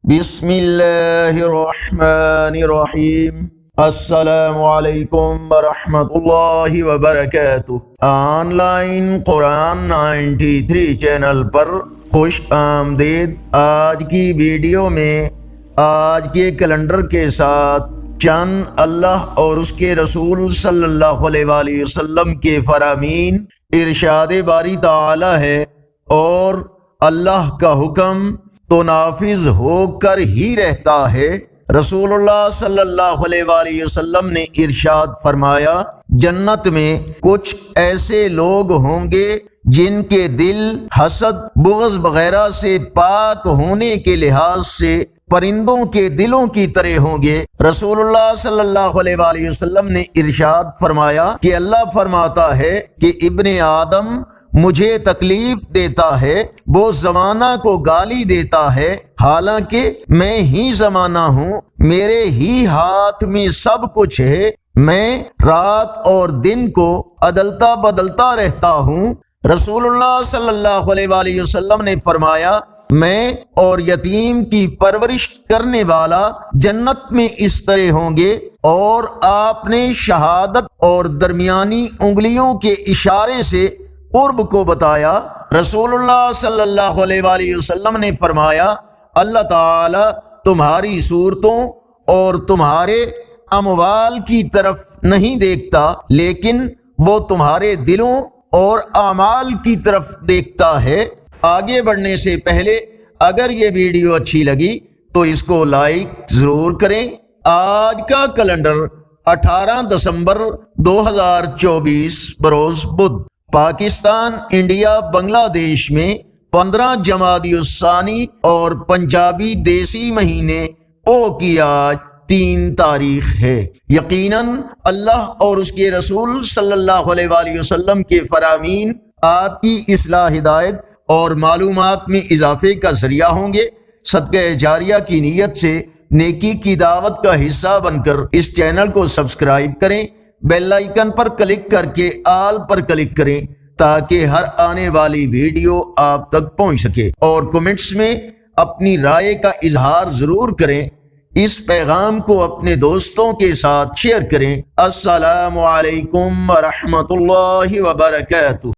بسم اللہ الرحمن الرحیم۔ السلام علیکم ورحمۃ اللہ وبرکاتہ۔ آن لائن قرآن 93 چینل پر خوش آمدید۔ آج کی ویڈیو میں آج کے کیلنڈر کے ساتھ چند اللہ اور اس کے رسول صلی اللہ علیہ وآلہ وسلم کے فرامین ارشاد باری تعالی ہے، اور اللہ کا حکم تو نافذ ہو کر ہی رہتا ہے۔ رسول اللہ صلی اللہ علیہ وآلہ وسلم نے ارشاد فرمایا، جنت میں کچھ ایسے لوگ ہوں گے جن کے دل حسد، بغض وغیرہ سے پاک ہونے کے لحاظ سے پرندوں کے دلوں کی طرح ہوں گے۔ رسول اللہ صلی اللہ علیہ وآلہ وسلم نے ارشاد فرمایا کہ اللہ فرماتا ہے کہ ابن آدم مجھے تکلیف دیتا ہے، وہ زمانہ کو گالی دیتا ہے، حالانکہ میں ہی زمانہ ہوں، میرے ہی ہاتھ میں سب کچھ ہے، میں رات اور دن کو عدلتا بدلتا رہتا ہوں۔ رسول اللہ صلی اللہ علیہ وآلہ وسلم نے فرمایا، میں اور یتیم کی پرورش کرنے والا جنت میں اس طرح ہوں گے، اور آپ نے شہادت اور درمیانی انگلیوں کے اشارے سے قرب کو بتایا۔ رسول اللہ صلی اللہ علیہ وآلہ وسلم نے فرمایا، اللہ تعالی تمہاری صورتوں اور تمہارے اموال کی طرف نہیں دیکھتا، لیکن وہ تمہارے دلوں اور اعمال کی طرف دیکھتا ہے۔ آگے بڑھنے سے پہلے اگر یہ ویڈیو اچھی لگی تو اس کو لائک ضرور کریں۔ آج کا کیلنڈر 18 دسمبر 2024 بروز بدھ۔ پاکستان، انڈیا، بنگلہ دیش میں 15 جمادی الثانی اور پنجابی دیسی مہینے پو کی آج 3 تاریخ ہے۔ یقیناً اللہ اور اس کے رسول صلی اللہ علیہ وآلہ وسلم کے فرامین آپ کی اصلاح، ہدایت اور معلومات میں اضافے کا ذریعہ ہوں گے۔ صدقہ جاریہ کی نیت سے نیکی کی دعوت کا حصہ بن کر اس چینل کو سبسکرائب کریں، بیل آئیکن پر کلک کر کے آل پر کلک کریں تاکہ ہر آنے والی ویڈیو آپ تک پہنچ سکے، اور کمنٹس میں اپنی رائے کا اظہار ضرور کریں۔ اس پیغام کو اپنے دوستوں کے ساتھ شیئر کریں۔ السلام علیکم ورحمۃ اللہ وبرکاتہ۔